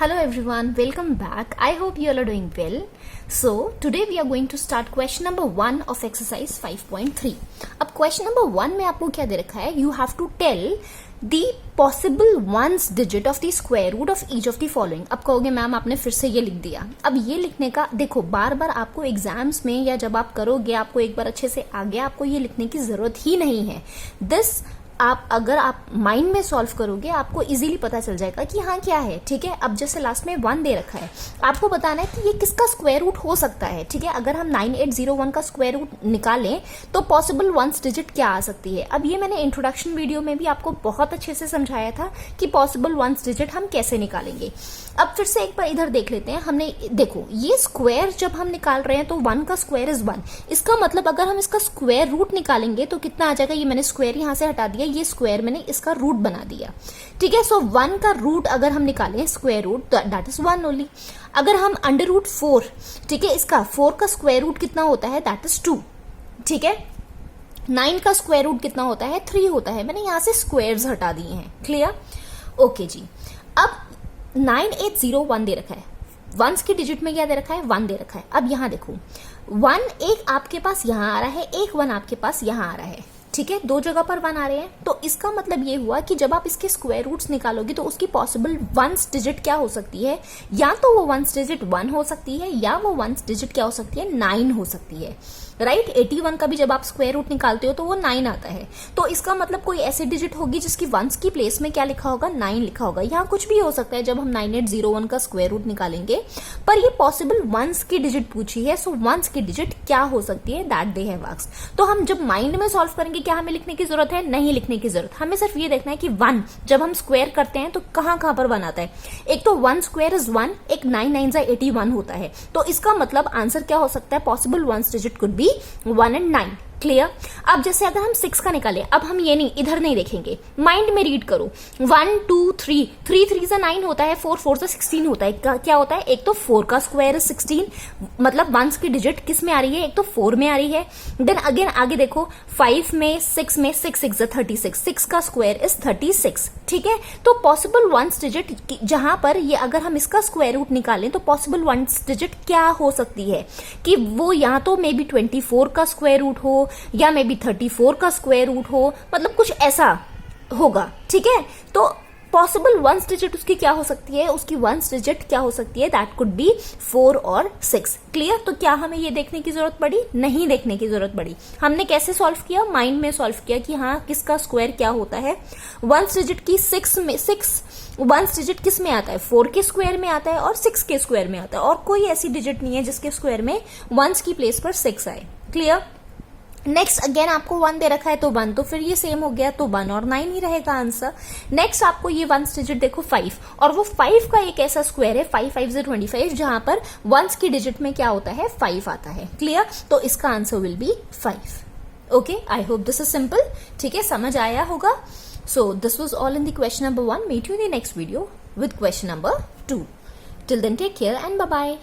Hello everyone, welcome back. I hope you all are doing well. So today we are going to start question number 1 of exercise 5.3. अब question number 1 में आपको क्या दे रखा है? You have to tell the possible ones digit of the square root of each of the following. अब कहोगे ma'am आपने फिर से ये लिख दिया. अब ये लिखने का देखो बार बार आपको एग्जाम्स में या जब आप करोगे आपको एक बार अच्छे से आगे आपको ये लिखने की जरूरत ही नहीं है. दिस अगर आप माइंड में सॉल्व करोगे आपको इजीली पता चल जाएगा कि हाँ क्या है. ठीक है, अब जैसे लास्ट में 1 दे रखा है, आपको बताना है कि ये किसका स्क्वायर रूट हो सकता है. ठीक है, अगर हम 9801 का स्क्वायर रूट निकालें तो पॉसिबल वंस डिजिट क्या आ सकती है. अब ये मैंने इंट्रोडक्शन वीडियो में भी आपको बहुत अच्छे से समझाया था कि पॉसिबल वंस डिजिट हम कैसे निकालेंगे. अब फिर से एक बार इधर देख लेते हैं. हमने देखो ये स्क्वायर जब हम निकाल रहे हैं तो 1 का स्क्वायर इज 1. इसका मतलब अगर हम इसका स्क्वायर रूट निकालेंगे तो कितना आ जाएगा. ये मैंने स्क्वायर यहां से हटा दिया, ये स्क्वायर मैंने इसका रूट बना दिया. ठीक है, सो 1 का रूट अगर हम निकालें square root that is 1 only. अगर हम अंडर रूट 4, ठीक है, इसका 4 का स्क्वायर रूट कितना होता है दैट इज 2. ठीक है, 9 का स्क्वायर रूट कितना होता है 3 होता है. मैंने यहां से स्क्वायर्स हटा दिए हैं. क्लियर. ओके जी. अब 9801 दे रखा है, वंस की डिजिट में क्या दे रखा है 1 दे रखा है. अब यहां देखो 1 एक आपके पास यहां आ रहा है, एक 1 आपके पास यहां आ रहा है. ठीक है, 2 जगह पर 1 आ रहे हैं. तो इसका मतलब ये हुआ कि जब आप इसके स्क्वायर रूट्स निकालोगे तो उसकी पॉसिबल वंस डिजिट क्या हो सकती है. या तो वो वंस डिजिट 1 हो सकती है या वो वंस डिजिट क्या हो सकती है 9 हो सकती है. राइट, 81 का भी जब आप स्क्वायर रूट निकालते हो तो वो 9 आता है. तो इसका मतलब कोई ऐसी डिजिट होगी जिसकी वंस की प्लेस में क्या लिखा होगा 9 लिखा होगा. यहाँ कुछ भी हो सकता है जब हम 9801 का स्क्वायर रूट निकालेंगे. पर ये पॉसिबल वंस की डिजिट पूछी है, सो वंस की डिजिट क्या हो सकती है दैट दे हैव आस्क्ड. तो हम जब माइंड में सॉल्व करेंगे क्या हमें लिखने की जरूरत है, नहीं लिखने की जरूरत. हमें सिर्फ ये देखना है कि 1 जब हम स्क्वायर करते हैं तो कहां पर 1 आता है. एक तो 1 स्क्वायर इज 1, एक 9 9 81 होता है. तो इसका मतलब आंसर क्या हो सकता है, possible ones digit could be 1 and 9. Clear. अब जैसे अगर हम 6 का निकाले, अब हम ये नहीं इधर नहीं देखेंगे, माइंड में रीड करो. 1 2 3 3 3 से 9 होता है, 4 4 से 16 होता है. क्या होता है, एक तो 4 का स्क्वायर है 16, मतलब वंस की डिजिट किस में आ रही है, एक तो 4 में आ रही है. देन अगेन आगे देखो 5 में 6 में 6 6 36, 6 का स्क्वायर इज 36. ठीक है, तो पॉसिबल वंस डिजिट जहां पर ये अगर हम इसका स्क्वायर रूट निकालें तो पॉसिबल वंस डिजिट क्या हो सकती है कि वो यहाँ तो मे बी 24 का स्क्वायर रूट हो या मे बी 34 का स्क्वायर रूट हो, मतलब कुछ ऐसा होगा. ठीक है, तो पॉसिबल वंस डिजिट उसकी क्या हो सकती है, उसकी वंस डिजिट क्या हो सकती है दैट कुड बी 4 और 6. क्लियर. तो क्या हमें ये देखने की जरूरत पड़ी, नहीं देखने की जरूरत पड़ी. हमने कैसे सॉल्व किया, माइंड में सॉल्व किया कि हाँ किसका स्क्वायर क्या होता है. वंस डिजिट की 6 वंस डिजिट किस में आता है, 4 के स्क्वायर में आता है और 6 के स्क्वायर में आता है. और कोई ऐसी डिजिट नहीं है जिसके स्क्वायर में वंस की प्लेस पर 6 आए. क्लियर. नेक्स्ट अगेन आपको 1 दे रखा है तो 1, तो फिर ये सेम हो गया, तो 1 और 9 ही रहेगा आंसर. नेक्स्ट आपको ये वंस डिजिट देखो 5, और वो 5 का एक ऐसा स्क्वायर है 5 5 से 25 जहां पर वंस की डिजिट में क्या होता है 5 आता है. क्लियर. तो इसका answer will be 5. Okay, I hope this is simple. ठीक है, समझ आया होगा. So this was all in the question number 1. Meet you in the next video with question number 2. Till then take care and bye bye.